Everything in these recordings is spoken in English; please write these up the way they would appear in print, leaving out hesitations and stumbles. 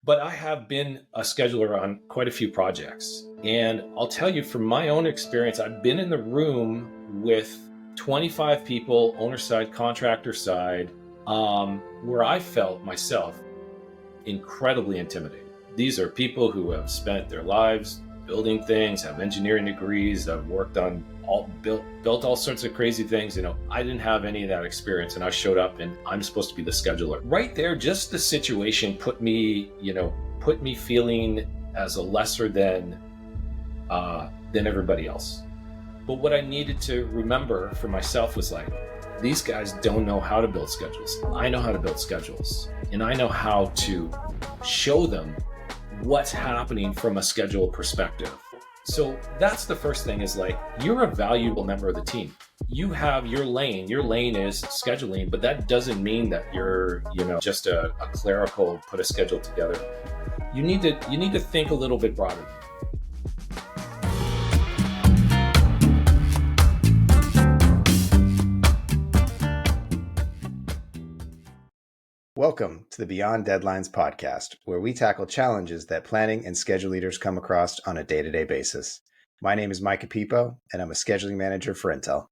but I have been a scheduler on quite a few projects. And I'll tell you from my own experience, I've been in the room with 25 people, owner side, contractor side, where I felt myself incredibly intimidated. These are people who have spent their lives building things, have engineering degrees, have worked on built all sorts of crazy things. I didn't have any of that experience, and I showed up and I'm supposed to be the scheduler. Right there, just the situation put me feeling as a lesser than everybody else. But what I needed to remember for myself was like, these guys don't know how to build schedules. I know how to build schedules, and I know how to show them what's happening from a schedule perspective. So that's the first thing, is like, you're a valuable member of the team. You have your lane. Your lane is scheduling, but that doesn't mean that you're, just a clerical, put a schedule together. You need to think a little bit broader. Welcome to the Beyond Deadlines podcast, where we tackle challenges that planning and schedule leaders come across on a day-to-day basis. My name is Micah Piippo, and I'm a scheduling manager for Intel.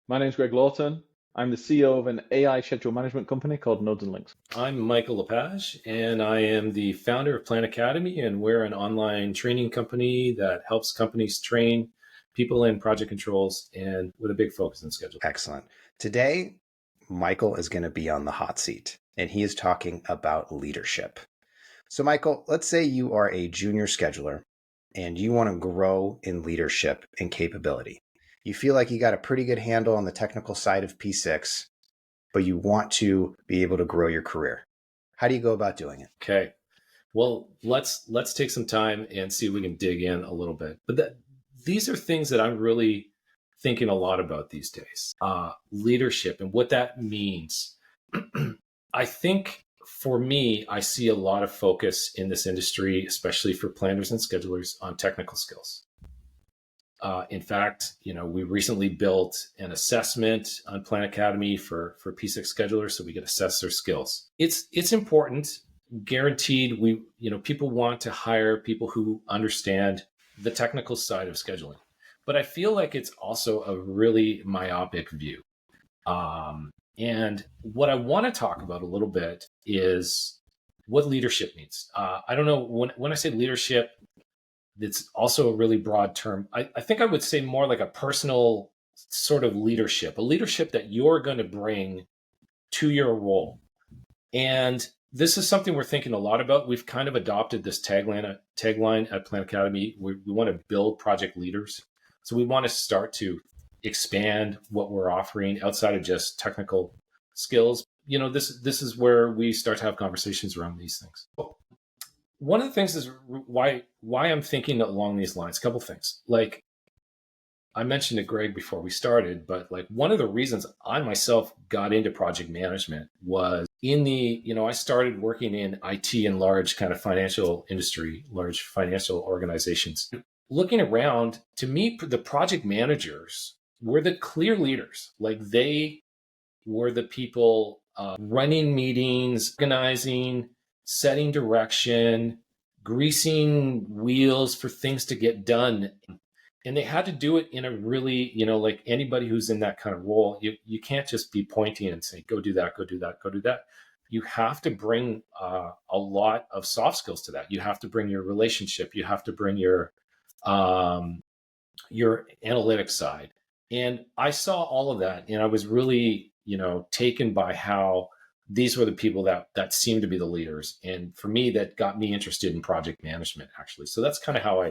My name is Greg Lawton. I'm the CEO of an AI schedule management company called Nodes and Links. I'm Micah Lepage, and I am the founder of Plan Academy, and we're an online training company that helps companies train people in project controls and with a big focus on schedule. Excellent. Today, Michael is going to be on the hot seat, and he is talking about leadership. So Michael, let's say you are a junior scheduler and you want to grow in leadership and capability. You feel like you got a pretty good handle on the technical side of P6, but you want to be able to grow your career. How do you go about doing it? Okay. Well, let's take some time and see if we can dig in a little bit. But these are things that I'm really thinking a lot about these days. Leadership and what that means. I think for me, I see a lot of focus in this industry, especially for planners and schedulers, on technical skills. In fact, we recently built an assessment on Plan Academy for P6 schedulers, so we can assess their skills. It's important, guaranteed. People want to hire people who understand the technical side of scheduling. But I feel like it's also a really myopic view. And what I want to talk about a little bit is what leadership means. I don't know, when I say leadership, it's also a really broad term. I think I would say more like a personal sort of leadership, a leadership that you're going to bring to your role. And this is something we're thinking a lot about. We've kind of adopted this tagline at Plan Academy. We want to build project leaders. So we want to start to expand what we're offering outside of just technical skills. This is where we start to have conversations around these things. One of the things is why I'm thinking along these lines. A couple of things. Like I mentioned to Greg before we started, but like one of the reasons I myself got into project management was I started working in IT and large kind of financial industry, large financial organizations. Looking around, to me, the project managers were the clear leaders. Like they were the people running meetings, organizing, setting direction, greasing wheels for things to get done. And they had to do it in a really, like anybody who's in that kind of role, you can't just be pointing and saying, go do that, go do that, go do that. You have to bring a lot of soft skills to that. You have to bring your relationship. You have to bring your analytics side. And I saw all of that, and I was really, taken by how these were the people that seemed to be the leaders. And for me, that got me interested in project management, actually. So that's kind of how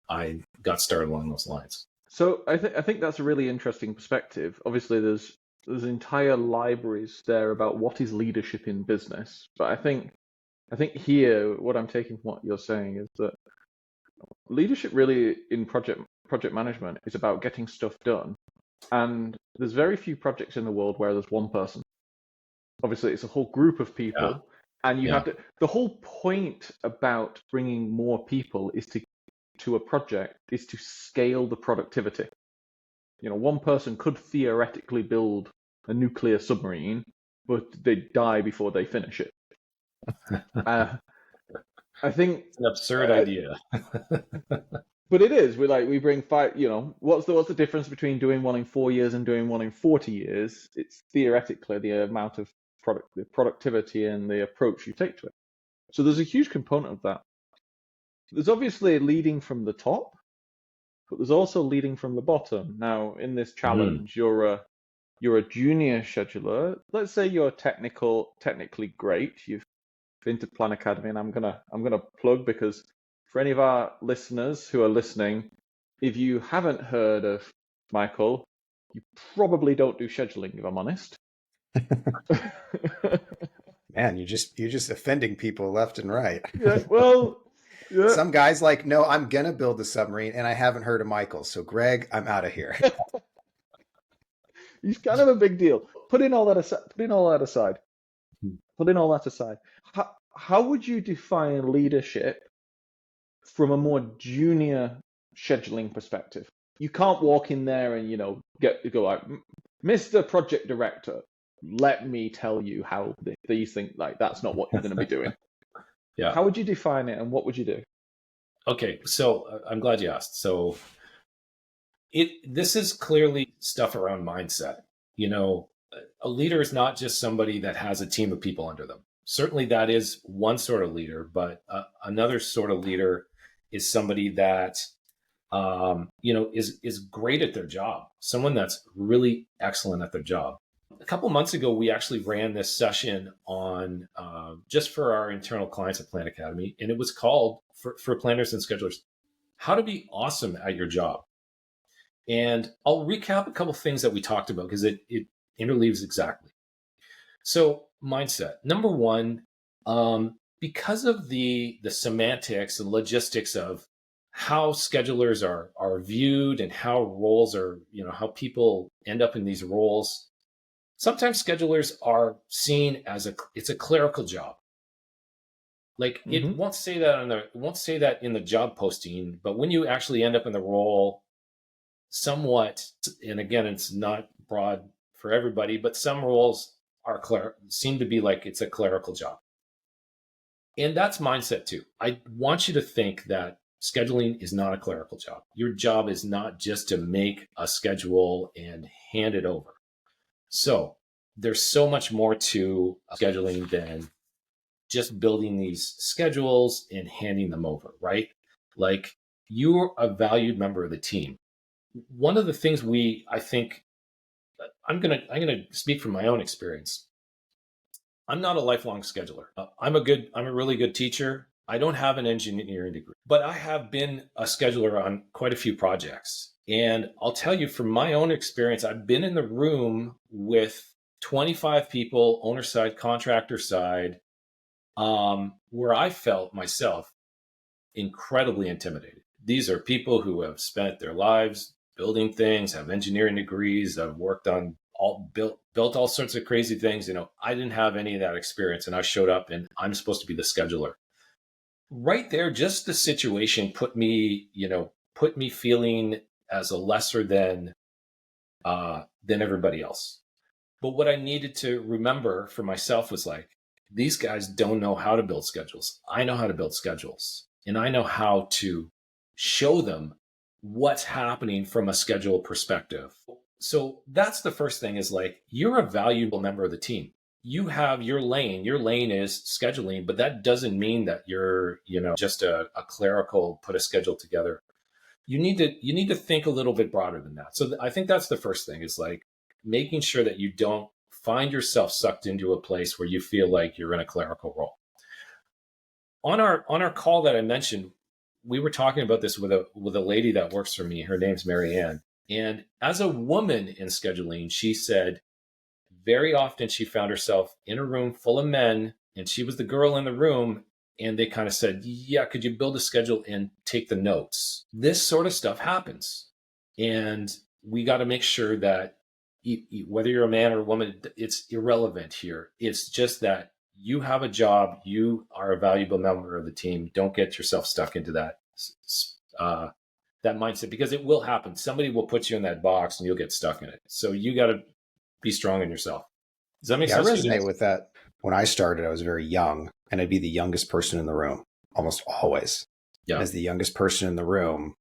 I got started along those lines. So I think that's a really interesting perspective. Obviously, there's entire libraries there about what is leadership in business. But I think here, what I'm taking from what you're saying is that leadership really in project management is about getting stuff done. And there's very few projects in the world where there's one person. Obviously, it's a whole group of people, and you have to. The whole point about bringing more people is to a project is to scale the productivity. One person could theoretically build a nuclear submarine, but they die before they finish it. I think It's an absurd idea. but it is. We bring five. What's the difference between doing one in 4 years and doing one in 40 years? It's theoretically the amount of the productivity and the approach you take to it. So there's a huge component of that. There's obviously leading from the top, but there's also leading from the bottom. Now, in this challenge, you're a junior scheduler. Let's say you're technically great. You've been to Plan Academy, and I'm gonna plug, because for any of our listeners who are listening, if you haven't heard of Michael, you probably don't do scheduling, if I'm honest. Man, you're just offending people left and right. Yeah, well, yeah. Some guys like, no, I'm gonna build a submarine, and I haven't heard of Michael. So, Greg, I'm out of here. He's kind of a big deal. Putting all that aside. How would you define leadership from a more junior scheduling perspective? You can't walk in there and go like, Mr. Project Director, let me tell you how these things, like, that's not what you're going to be doing. Yeah. How would you define it, and what would you do? Okay, so I'm glad you asked. So this is clearly stuff around mindset. A leader is not just somebody that has a team of people under them. Certainly that is one sort of leader, but another sort of leader is somebody that is great at their job, someone that's really excellent at their job. A couple months ago, we actually ran this session on just for our internal clients at Plan Academy, and it was called, for planners and schedulers, How to Be Awesome at Your Job. And I'll recap a couple things that we talked about, because it interleaves exactly. So mindset, number one, because of the semantics and logistics of how schedulers are viewed and how roles are, how people end up in these roles, sometimes schedulers are seen as it's a clerical job. Like, it won't say that in the job posting, but when you actually end up in the role, somewhat, and again, it's not broad for everybody, but some roles seem to be like it's a clerical job. And that's mindset too. I want you to think that scheduling is not a clerical job. Your job is not just to make a schedule and hand it over. So there's so much more to scheduling than just building these schedules and handing them over, right? Like, you're a valued member of the team. One of the things I think, I'm gonna speak from my own experience. I'm not a lifelong scheduler. I'm a really good teacher. I don't have an engineering degree, but I have been a scheduler on quite a few projects. And I'll tell you from my own experience, I've been in the room with 25 people, owner side, contractor side, where I felt myself incredibly intimidated. These are people who have spent their lives building things, have engineering degrees, have worked on built all sorts of crazy things. I didn't have any of that experience, and I showed up and I'm supposed to be the scheduler. Right there, just the situation put me feeling as a lesser than everybody else. But what I needed to remember for myself was, like, these guys don't know how to build schedules. I know how to build schedules, and I know how to show them what's happening from a schedule perspective. So that's the first thing, is like, you're a valuable member of the team. You have your lane. Your lane is scheduling, but that doesn't mean that you're, just a clerical, put a schedule together. You need to think a little bit broader than that. So I think that's the first thing, is like making sure that you don't find yourself sucked into a place where you feel like you're in a clerical role. On our call that I mentioned, we were talking about this with a lady that works for me. Her name's Marianne. And as a woman in scheduling, she said very often she found herself in a room full of men, and she was the girl in the room, and they kind of said, yeah, could you build a schedule and take the notes? This sort of stuff happens. And we got to make sure that whether you're a man or a woman, it's irrelevant here. It's just that you have a job. You are a valuable member of the team. Don't get yourself stuck into that mindset, because it will happen. Somebody will put you in that box and you'll get stuck in it. So you got to be strong in yourself. Does that make sense? I resonate with that. When I started, I was very young, and I'd be the youngest person in the room. almost always. Yeah. As the youngest person in the room,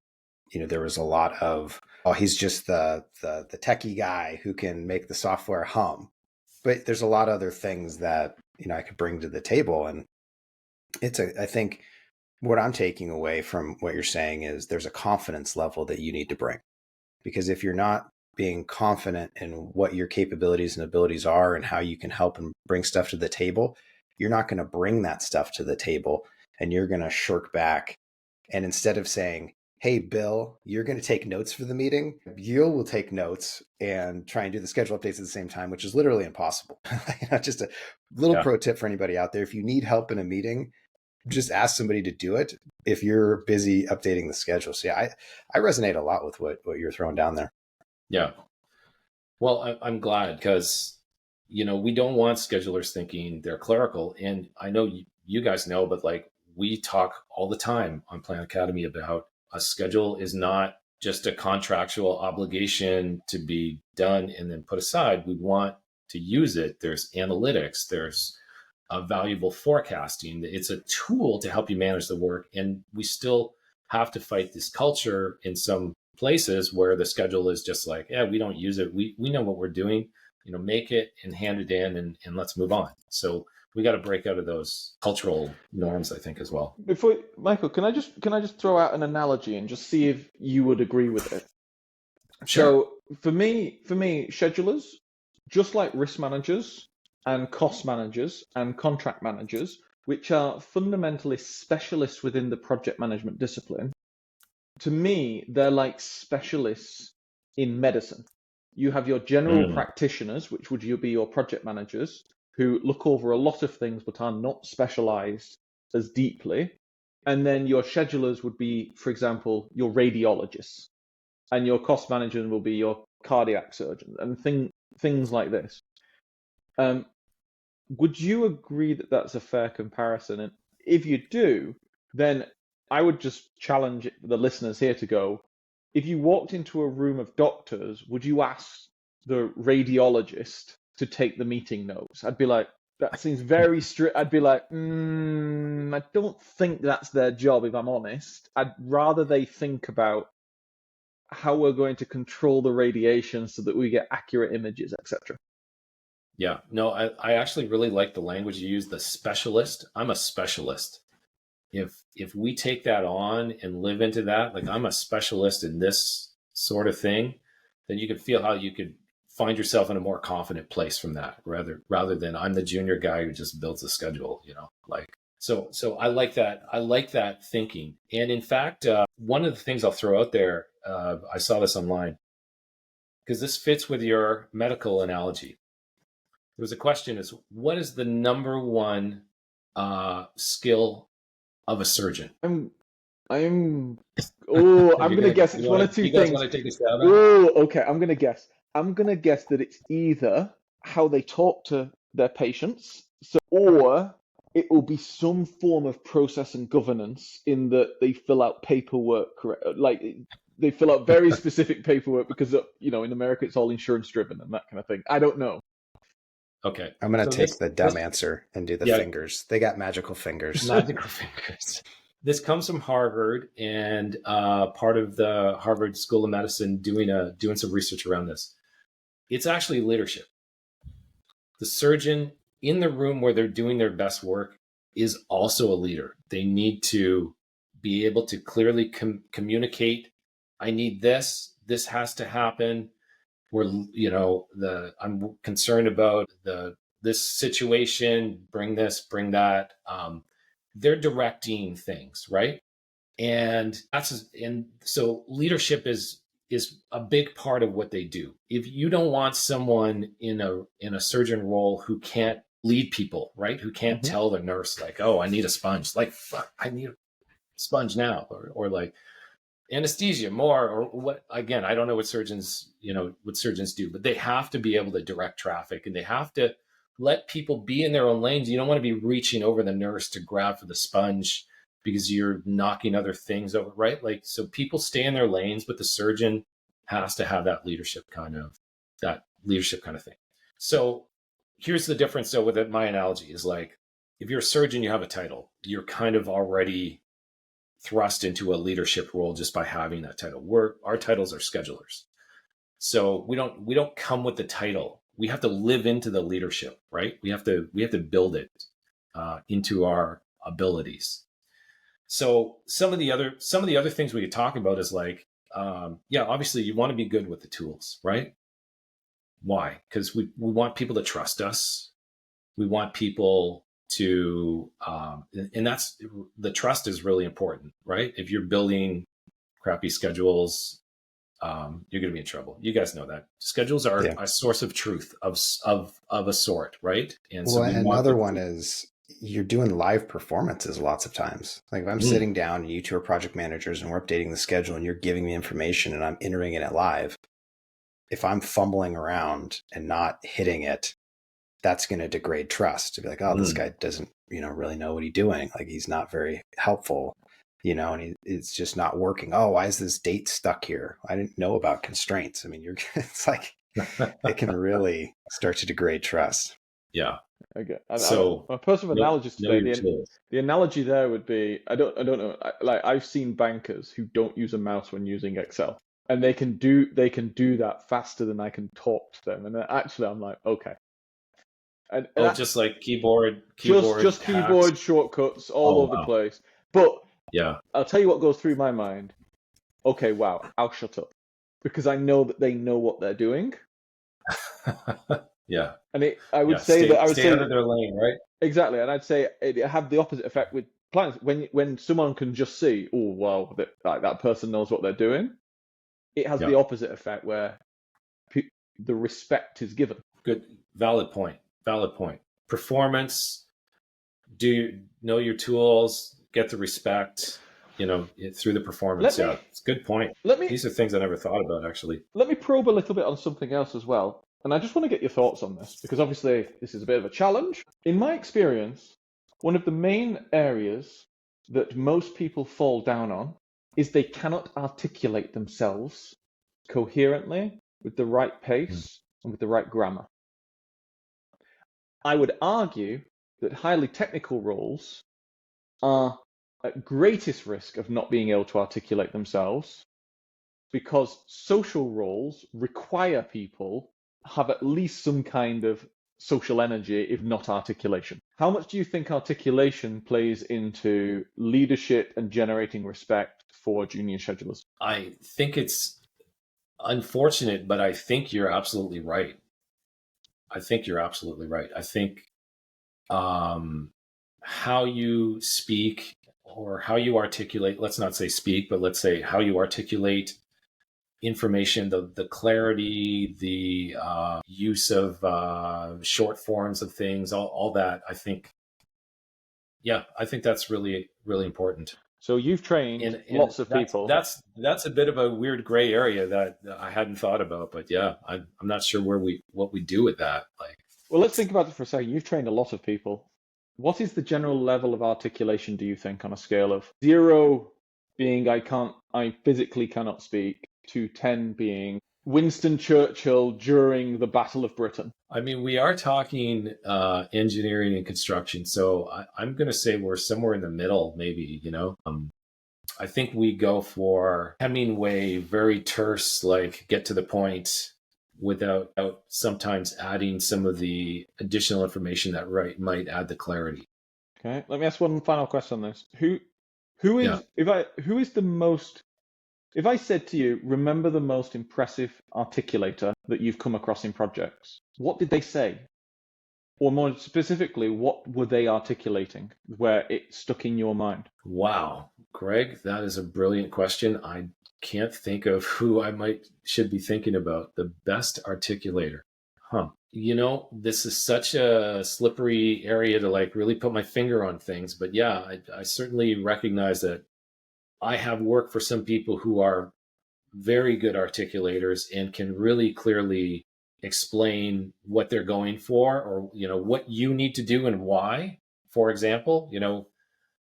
there was a lot of, oh, he's just the techie guy who can make the software hum. But there's a lot of other things that, I could bring to the table. And I think what I'm taking away from what you're saying is there's a confidence level that you need to bring. Because if you're not being confident in what your capabilities and abilities are and how you can help and bring stuff to the table, you're not going to bring that stuff to the table, and you're going to shirk back. And instead of saying, hey, Bill, you're going to take notes for the meeting, you will take notes and try and do the schedule updates at the same time, which is literally impossible. Just a little pro tip for anybody out there. If you need help in a meeting, just ask somebody to do it if you're busy updating the schedule. So yeah, I resonate a lot with what you're throwing down there. Yeah. Well, I'm glad, because, we don't want schedulers thinking they're clerical. And I know you guys know, but we talk all the time on Plan Academy about a schedule is not just a contractual obligation to be done and then put aside. We want to use it. There's analytics, there's a valuable forecasting. It's a tool to help you manage the work. And we still have to fight this culture in some places where the schedule is just like, yeah, we don't use it. We know what we're doing, make it and hand it in and let's move on. So we got to break out of those cultural norms, I think, as well. Before, Michael, can I just throw out an analogy and just see if you would agree with it? Sure. So for me, schedulers, just like risk managers and cost managers and contract managers, which are fundamentally specialists within the project management discipline, to me, they're like specialists in medicine. You have your general practitioners, which would be your project managers, who look over a lot of things but are not specialized as deeply. And then your schedulers would be, for example, your radiologists, and your cost manager will be your cardiac surgeon, and things like this. Would you agree that that's a fair comparison? And if you do, then I would just challenge the listeners here to go, if you walked into a room of doctors, would you ask the radiologist to take the meeting notes? I'd be like, that seems very strict. I'd be like, I don't think that's their job, if I'm honest. I'd rather they think about how we're going to control the radiation so that we get accurate images, etc. Yeah, no, I actually really like the language you use, the specialist. I'm a specialist. If we take that on and live into that, like I'm a specialist in this sort of thing, then you could feel how you could find yourself in a more confident place from that, rather than I'm the junior guy who just builds a schedule, So I like that. I like that thinking. And in fact, one of the things I'll throw out there, I saw this online, because this fits with your medical analogy. There was a question: is what is the number one skill of a surgeon? I'm gonna guess it's one of two things. You guys things. want to take a stab at it? Oh, okay. I'm gonna guess that it's either how they talk to their patients, or it will be some form of process and governance in that they fill out paperwork like they fill out very specific paperwork because in America it's all insurance driven and that kind of thing. I don't know. Okay. I'm going to take the dumb answer and do the fingers. They got magical fingers. Magical fingers. This comes from Harvard, and part of the Harvard School of Medicine doing some research around this. It's actually leadership. The surgeon in the room where they're doing their best work is also a leader. They need to be able to clearly communicate. I need this. This has to happen. I'm concerned about this situation. Bring this, bring that. They're directing things, right? And so leadership is a big part of what they do. If you don't want someone in a surgeon role who can't lead people, right? Who can't tell the nurse like, oh, I need a sponge. Like, fuck, I need a sponge now, or like anesthesia more, or what? Again, I don't know what surgeons do, but they have to be able to direct traffic, and they have to let people be in their own lanes. You don't want to be reaching over the nurse to grab for the sponge because you're knocking other things over, right? Like, so people stay in their lanes, but the surgeon has to have that leadership kind of thing. So here's the difference. So with my analogy is like, if you're a surgeon, you have a title. You're kind of already thrust into a leadership role just by having that title. Our titles are schedulers. So we don't come with the title. We have to live into the leadership, right? We have to build it into our abilities. So some of the other things we could talk about is like, obviously you want to be good with the tools, right? Why? Because we want people to trust us. We want people to, and that's, the trust is really important, right? If you're building crappy schedules, you're going to be in trouble. You guys know that schedules are a source of truth of a sort, right? And so another one is you're doing live performances lots of times. Like if I'm sitting down and you two are project managers and we're updating the schedule and you're giving me information and I'm entering it live, if I'm fumbling around and not hitting it, that's going to degrade trust. To be like, oh, this guy doesn't, really know what he's doing. Like he's not very helpful, and it's just not working. Oh, why is this date stuck here? I didn't know about constraints. I mean, it's like, it can really start to degrade trust. Yeah. Okay. So my personal analogy today, the analogy there would be, I don't know, like I've seen bankers who don't use a mouse when using Excel, and they can do that faster than I can talk to them. And then actually I'm like, okay. And just like keyboard just keyboard shortcuts all over the place. But I'll tell you what goes through my mind. Okay, wow, I'll shut up because I know that they know what they're doing. Yeah. And I would say out of their lane, right? Exactly, and I'd say it have the opposite effect with clients. When someone can just see, oh wow, that person knows what they're doing, it has the opposite effect where the respect is given. Good, valid point. Performance. Do you know your tools? Get the respect. Through the performance. It's a good point. These are things I never thought about actually. Let me probe a little bit on something else as well. And I just want to get your thoughts on this, because obviously this is a bit of a challenge. In my experience, one of the main areas that most people fall down on is they cannot articulate themselves coherently with the right pace and with the right grammar. I would argue that highly technical roles are at greatest risk of not being able to articulate themselves because social roles require people have at least some kind of social energy, if not articulation. How much do you think articulation plays into leadership and generating respect for junior schedulers? I think it's unfortunate, but I think you're absolutely right. I think how you speak or how you articulate, let's not say speak, but let's say how you articulate information, the clarity, the use of short forms of things, all that, I think that's really, really important. So you've trained lots of people. That's a bit of a weird gray area that I hadn't thought about, but I'm not sure what we do with that. Well, let's think about it for a second. You've trained a lot of people. What is the general level of articulation, do you think, on a scale of 0 being I physically cannot speak, to 10 being Winston Churchill during the Battle of Britain? I mean, we are talking engineering and construction, so I'm going to say we're somewhere in the middle, maybe, I think we go for Hemingway, very terse, like get to the point without sometimes adding some of the additional information that might add the clarity. Okay, let me ask one final question on this. Who is the most, if I said to you, remember the most impressive articulator that you've come across in projects, what did they say? Or more specifically, what were they articulating where it stuck in your mind? Wow, Greg, that is a brilliant question. I can't think of who should be thinking about. The best articulator. This is such a slippery area to really put my finger on things. But I certainly recognize that I have worked for some people who are very good articulators and can really clearly explain what they're going for, or what you need to do and why. For example,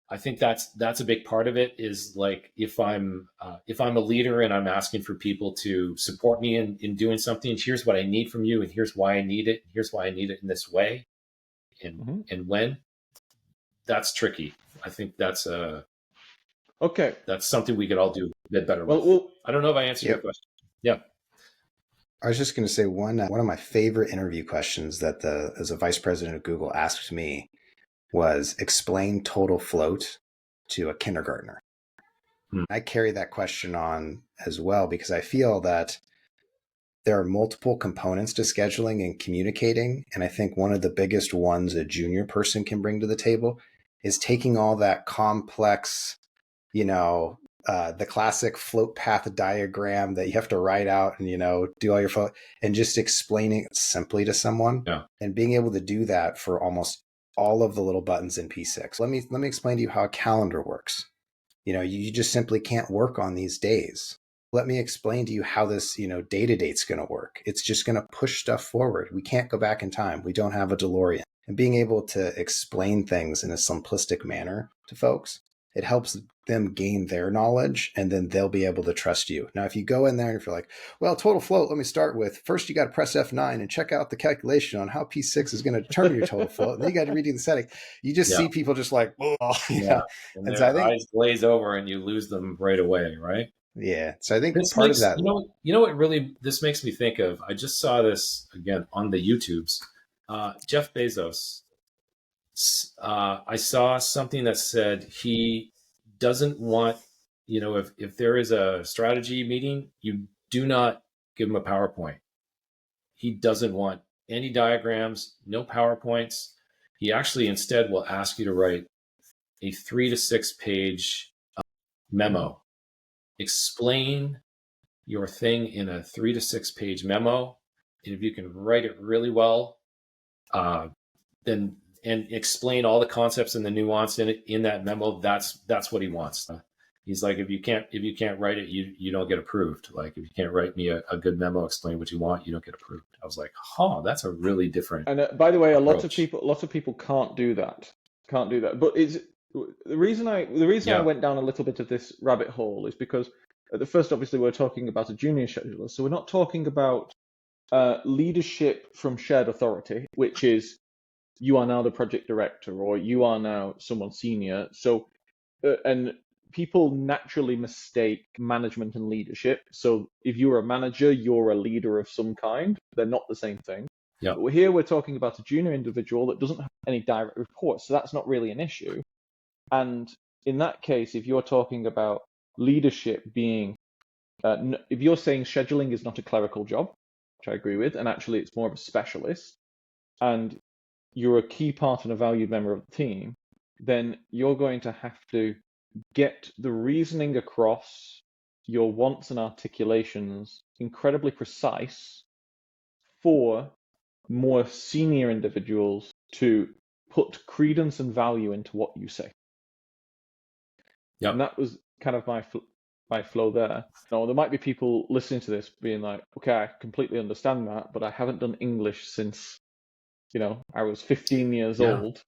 I think that's a big part of it, is like if I'm a leader and I'm asking for people to support me in doing something, here's what I need from you, and here's why I need it, here's why I need it in this way, and when. that's tricky. I think that's that's something we could all do a bit better with. Well, I don't know if I answered your question. Yeah. I was just going to say one of my favorite interview questions that as a vice president of Google asked me was explain total float to a kindergartner. I carry that question on as well because I feel that there are multiple components to scheduling and communicating. And I think one of the biggest ones a junior person can bring to the table is taking all that complex, the classic float path diagram that you have to write out and, do all your float and just explaining it simply to someone and being able to do that for almost all of the little buttons in P6. Let me explain to you how a calendar works. You just simply can't work on these days. Let me explain to you how this, data date's going to work. It's just going to push stuff forward. We can't go back in time. We don't have a DeLorean. And being able to explain things in a simplistic manner to folks, it helps them gain their knowledge and then they'll be able to trust you. Now, if you go in there and if you're like, well, total float, let me start with, first you got to press F9 and check out the calculation on how P6 is going to determine your total float. And then you got to redo the setting. You just see people just like, oh, And their eyes glaze over and you lose them right away, right? Yeah. So I think part of that. You know what really this makes me think of? I just saw this again on the YouTubes. Jeff Bezos. I saw something that said he doesn't want, if there is a strategy meeting, you do not give him a PowerPoint. He doesn't want any diagrams, no PowerPoints. He actually instead will ask you to write a 3 to 6 page memo. Explain your thing in a 3 to 6 page memo. And if you can write it really well, then and explain all the concepts and the nuance in that memo, that's what he wants. He's like, if you can't write it, you don't get approved. Like if you can't write me a good memo, explain what you want, you don't get approved. I was like, that's a really different. And by the way, approach. a lot of people can't do that. But it's the reason I went down a little bit of this rabbit hole is because at the first, obviously, we're talking about a junior scheduler, so we're not talking about leadership from shared authority, which is you are now the project director or you are now someone senior. So, and people naturally mistake management and leadership. So if you're a manager, you're a leader of some kind. They're not the same thing. Yeah. But here we're talking about a junior individual that doesn't have any direct reports. So that's not really an issue. And in that case, if you're talking about leadership being, if you're saying scheduling is not a clerical job, which I agree with, and actually it's more of a specialist, and you're a key part and a valued member of the team, then you're going to have to get the reasoning across, your wants and articulations incredibly precise for more senior individuals to put credence and value into what you say. Yeah. And that was kind of my flow there. Now, there might be people listening to this being like, okay, I completely understand that, but I haven't done English since, I was 15 years old.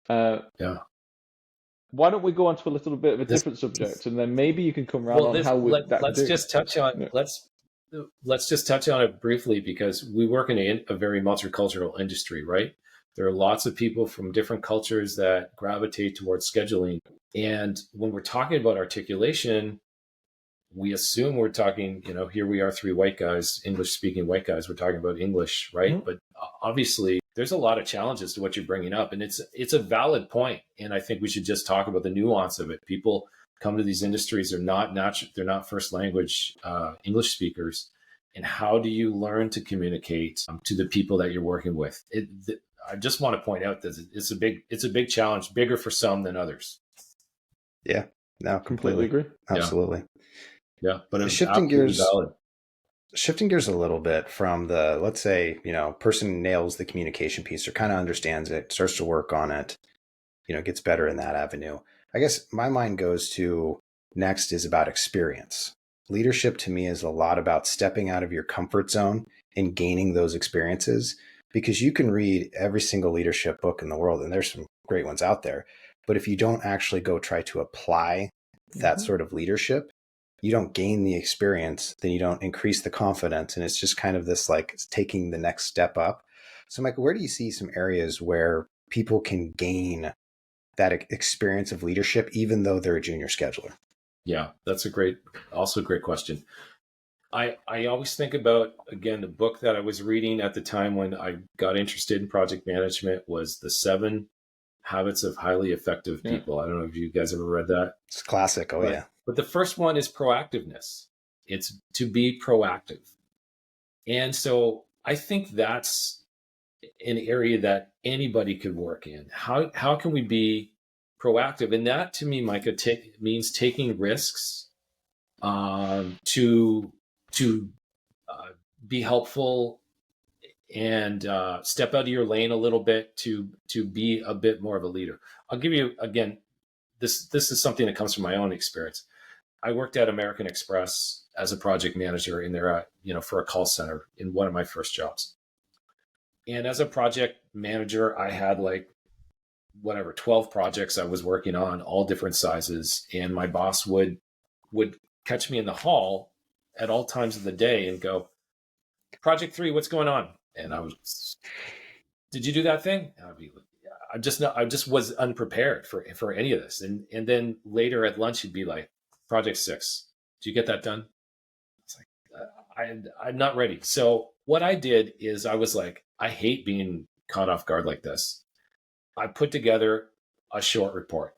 Why don't we go on to a little bit of a different subject, and then maybe you can come around on how let's just touch on let's just touch on it briefly because we work in a very multicultural industry, right? There are lots of people from different cultures that gravitate towards scheduling. And when we're talking about articulation, we assume we're talking, here we are, 3 white guys, English-speaking white guys, we're talking about English, right? Mm-hmm. But obviously, there's a lot of challenges to what you're bringing up, and it's a valid point. And I think we should just talk about the nuance of it. People come to these industries, they're not first language English speakers. And how do you learn to communicate to the people that you're working with? I just want to point out that it's a big challenge, bigger for some than others. Yeah, no, completely agree. Absolutely. Yeah, but shifting gears a little bit from the, let's say, person nails the communication piece or kind of understands it, starts to work on it, gets better in that avenue. I guess my mind goes to next is about experience. Leadership to me is a lot about stepping out of your comfort zone and gaining those experiences, because you can read every single leadership book in the world, and there's some great ones out there. But if you don't actually go try to apply that sort of leadership, you don't gain the experience, then you don't increase the confidence. And it's just kind of this like taking the next step up. So Michael, where do you see some areas where people can gain that experience of leadership, even though they're a junior scheduler? Yeah, that's also a great question. I always think about, again, the book that I was reading at the time when I got interested in project management was The 7 Habits of Highly Effective People. I don't know if you guys ever read that. It's classic. Oh, yeah. But the first one is proactiveness. It's to be proactive. And so I think that's an area that anybody could work in. How can we be proactive? And that, to me, Micah, means taking risks to be helpful and step out of your lane a little bit to be a bit more of a leader. I'll give you, again, this is something that comes from my own experience. I worked at American Express as a project manager in there, for a call center in one of my first jobs. And as a project manager, I had 12 projects I was working on, all different sizes. And my boss would catch me in the hall at all times of the day and go, "Project 3, what's going on?" And I was, "Did you do that thing?" And I'd be like, I just was unprepared for any of this. And then later at lunch, he'd be like, "Project 6, did you get that done?" It's like, I'm not ready. So what I did is I was like, I hate being caught off guard like this. I put together a short report.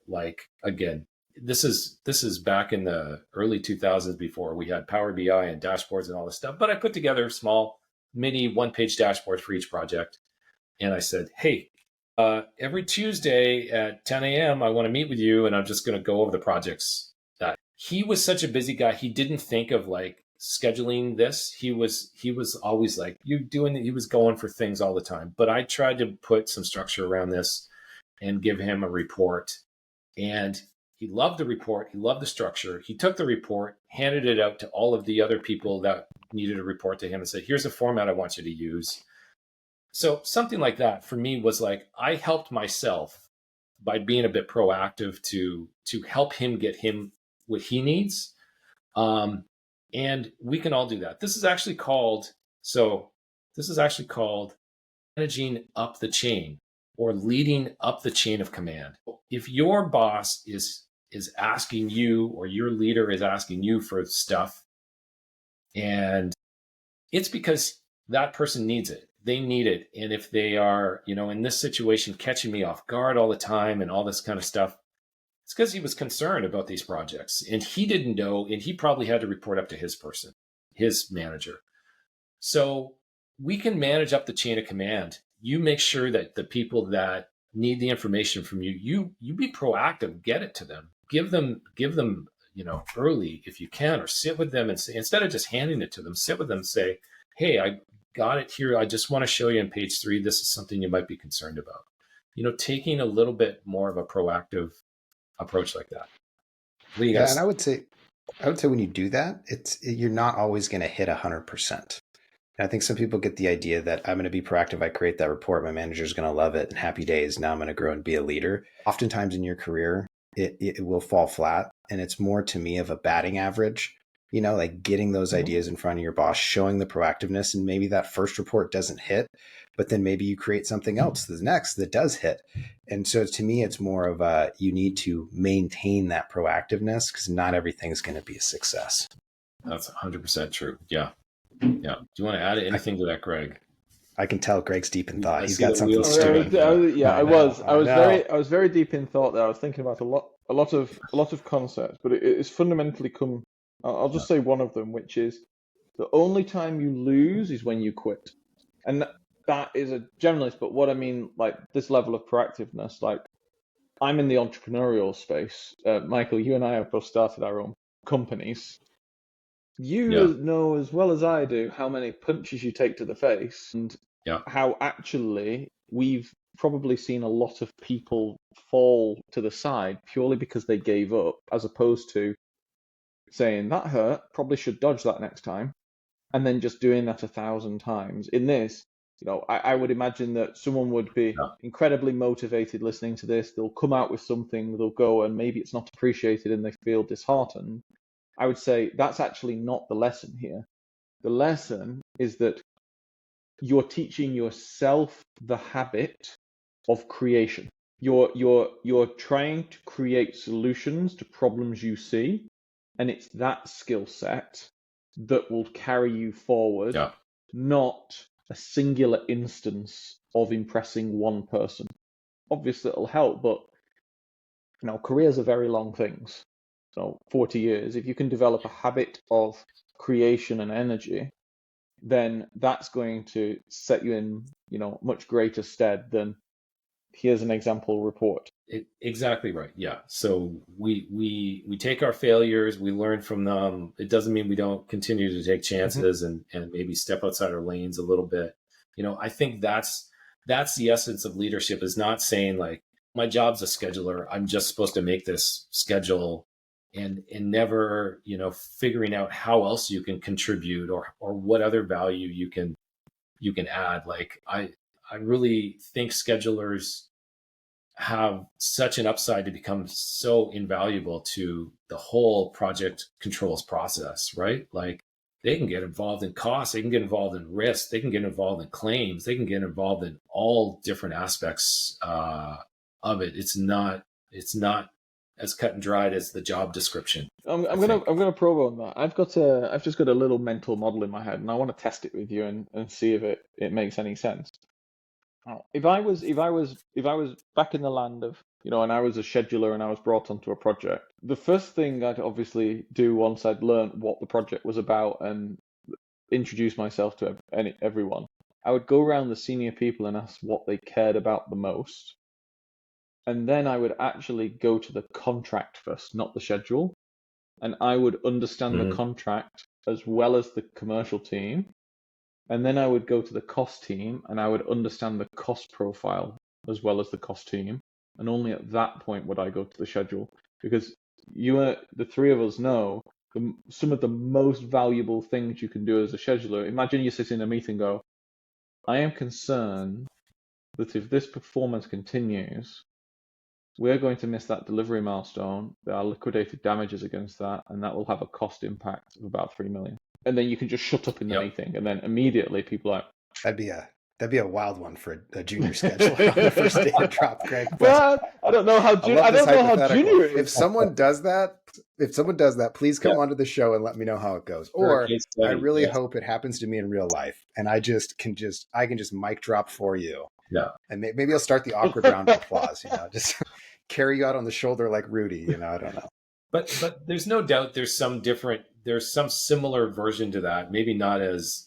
Again, this is back in the early 2000s before we had Power BI and dashboards and all this stuff. But I put together small mini one-page dashboards for each project. And I said, "Hey, every Tuesday at 10 a.m., I want to meet with you, and I'm just going to go over the projects." He was such a busy guy. He didn't think of scheduling this. He was always you doing it. He was going for things all the time. But I tried to put some structure around this and give him a report. And he loved the report. He loved the structure. He took the report, handed it out to all of the other people that needed a report to him and said, "Here's a format I want you to use." So something like that for me was I helped myself by being a bit proactive to help him get him what he needs. And we can all do that. This is actually called managing up the chain or leading up the chain of command. If your boss is asking you, or your leader is asking you for stuff, and it's because that person needs it. They need it. And if they are, in this situation, catching me off guard all the time and all this kind of stuff, it's because he was concerned about these projects and he didn't know, and he probably had to report up to his person, his manager. So we can manage up the chain of command. You make sure that the people that need the information from you be proactive, get it to them, give them, early if you can, or sit with them and say, instead of just handing it to them, sit with them and say, "Hey, I got it here. I just want to show you on page 3. This is something you might be concerned about." Taking a little bit more of a proactive approach like that. What do you guys? And I would say when you do that, you're not always going to hit 100%. And I think some people get the idea that I'm going to be proactive. I create that report. My manager's going to love it and happy days. Now I'm going to grow and be a leader. Oftentimes in your career, it will fall flat. And it's more to me of a batting average, getting those ideas in front of your boss, showing the proactiveness. And maybe that first report doesn't hit, but then maybe you create something else the next that does hit. And so to me, it's more of you need to maintain that proactiveness because not everything's going to be a success. That's 100% true. Yeah. Yeah. Do you want to add anything to that, Greg? I can tell Greg's deep in thought. He's got something stupid. I was very deep in thought there. I was thinking about a lot of concepts, but it's fundamentally come. I'll just say one of them, which is the only time you lose is when you quit, and that is a generalist. But what I mean, this level of proactiveness, I'm in the entrepreneurial space. Michael, you and I have both started our own companies. You know as well as I do how many punches you take to the face, and how actually we've probably seen a lot of people fall to the side purely because they gave up, as opposed to saying, "That hurt, probably should dodge that next time," and then just doing that 1,000 times. In this, I would imagine that someone would be incredibly motivated listening to this. They'll come out with something, they'll go, and maybe it's not appreciated and they feel disheartened. I would say that's actually not the lesson here. The lesson is that you're teaching yourself the habit of creation. you're trying to create solutions to problems you see, and it's that skill set that will carry you forward, Yeah. not a singular instance of impressing one person. Obviously, it'll help, but careers are very long things. So 40 years, if you can develop a habit of creation and energy, then that's going to set you in, much greater stead than here's an example report. Exactly right. Yeah. So we take our failures, we learn from them. It doesn't mean we don't continue to take chances and maybe step outside our lanes a little bit. I think that's the essence of leadership, is not saying like, my job's a scheduler, I'm just supposed to make this schedule, and never, figuring out how else you can contribute or what other value you can add. Like I really think schedulers have such an upside to become so invaluable to the whole project controls process, right? Like they can get involved in costs, they can get involved in risk, they can get involved in claims, they can get involved in all different aspects of it. It's not as cut and dried as the job description. I'm gonna probe on that. I've just got a little mental model in my head, and I want to test it with you and see if it makes any sense. If I was back in the land of, and I was a scheduler and I was brought onto a project, the first thing I'd obviously do once I'd learned what the project was about and introduce myself to everyone, I would go around the senior people and ask what they cared about the most. And then I would actually go to the contract first, not the schedule. And I would understand the contract as well as the commercial team. And then I would go to the cost team and I would understand the cost profile as well as the cost team. And only at that point would I go to the schedule, because the three of us know some of the most valuable things you can do as a scheduler. Imagine you sit in a meeting and go, I am concerned that if this performance continues, we're going to miss that delivery milestone. There are liquidated damages against that, and that will have a cost impact of about 3 million. And then you can just shut up in the meeting, and then immediately people are like, that'd be a wild one for a junior scheduler on the first day of drop, Greg. Well, I don't know how junior it is. If someone does that, please come onto the show and let me know how it goes. Or I really hope it happens to me in real life, and I can just mic drop for you. Yeah. And maybe I'll start the awkward round of applause. Just carry you out on the shoulder like Rudy. I don't know. But there's no doubt there's some similar version to that. Maybe not as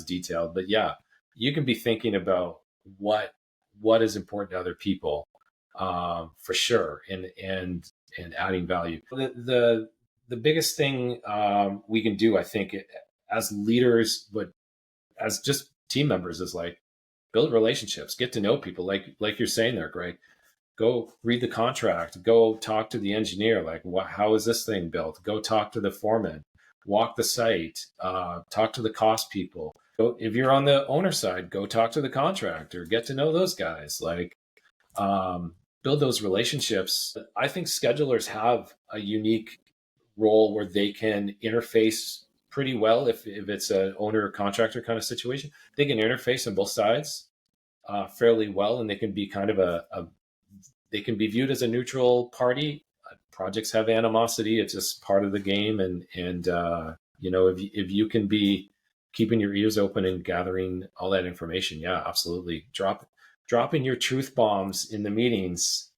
detailed, but yeah, you can be thinking about what is important to other people, for sure, and adding value. The biggest thing we can do, I think, as leaders, but as just team members, is like build relationships, get to know people, like you're saying there, Greg. Go read the contract, go talk to the engineer, like how is this thing built? Go talk to the foreman, walk the site, talk to the cost people. If you're on the owner side, go talk to the contractor, get to know those guys, build those relationships. I think schedulers have a unique role where they can interface pretty well. If it's an owner contractor kind of situation, they can interface on both sides fairly well, and they can be kind of they can be viewed as a neutral party. Projects have animosity; it's just part of the game. And if you can be keeping your ears open and gathering all that information, yeah, absolutely. Dropping your truth bombs in the meetings.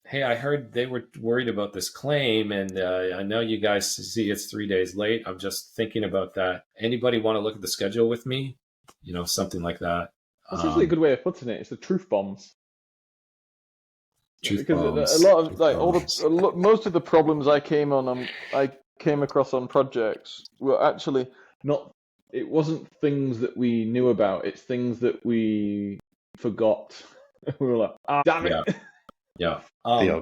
Hey, I heard they were worried about this claim, and I know you guys see it's 3 days late. I'm just thinking about that. Anybody want to look at the schedule with me? Something like that. That's actually a good way of putting it. It's the truth bombs. Truth because bombs, a lot of most of the problems I came across on projects were actually not. It wasn't things that we knew about. It's things that we forgot. We were like, damn it. Yeah.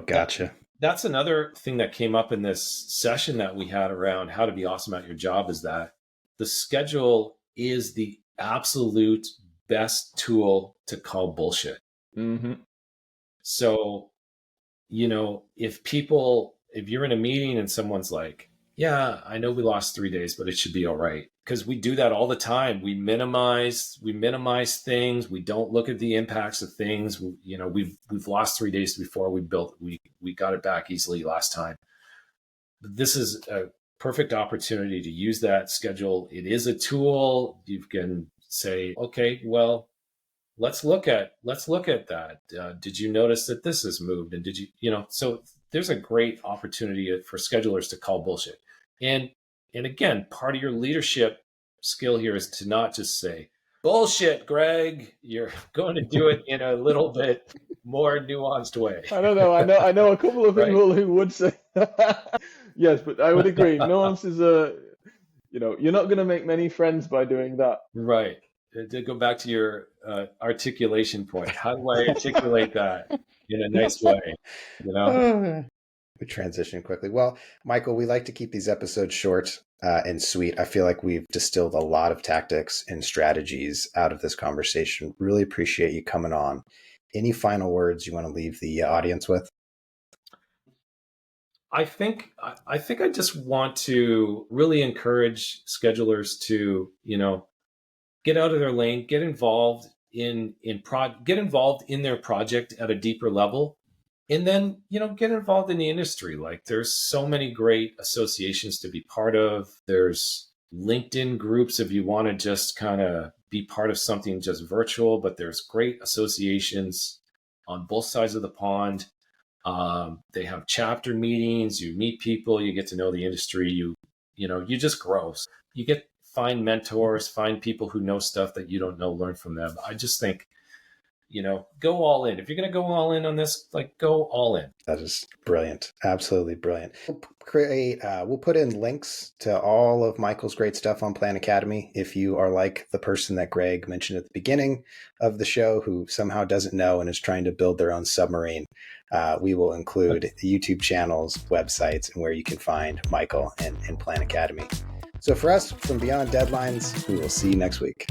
Gotcha. That's another thing that came up in this session that we had around how to be awesome at your job, is that the schedule is the absolute best tool to call bullshit. Mm-hmm. So, if you're in a meeting and someone's like, yeah, I know we lost 3 days, but it should be all right. Because we do that all the time. We minimize things. We don't look at the impacts of things. We've lost 3 days before. We got it back easily last time. This is a perfect opportunity to use that schedule. It is a tool. You can say, okay, well, let's look at that. Did you notice that this has moved? And so there's a great opportunity for schedulers to call bullshit. And again, part of your leadership skill here is to not just say, bullshit, Greg. You're going to do it in a little bit more nuanced way. I don't know. I know a couple of Right. people who would say that. Yes, but I would agree. Nuance is you're not going to make many friends by doing that. Right. To go back to your articulation point, how do I articulate that in a nice way? We transition quickly. Well, Michael, we like to keep these episodes short and sweet. I feel like we've distilled a lot of tactics and strategies out of this conversation. Really appreciate you coming on. Any final words you want to leave the audience with? I think I just want to really encourage schedulers to, get out of their lane, get involved in their project at a deeper level. And then, get involved in the industry. Like, there's so many great associations to be part of. There's LinkedIn groups if you want to just kind of be part of something just virtual, but there's great associations on both sides of the pond. They have chapter meetings, you meet people, you get to know the industry, you just grow. You find mentors, find people who know stuff that you don't know, learn from them. I just think, go all in. If you're going to go all in on this, go all in. That is brilliant. Absolutely brilliant. We'll put in links to all of Michael's great stuff on Plan Academy. If you are like the person that Greg mentioned at the beginning of the show who somehow doesn't know and is trying to build their own submarine, we will include the YouTube channels, websites, and where you can find Michael and Plan Academy. So for us, from Beyond Deadlines, we will see you next week.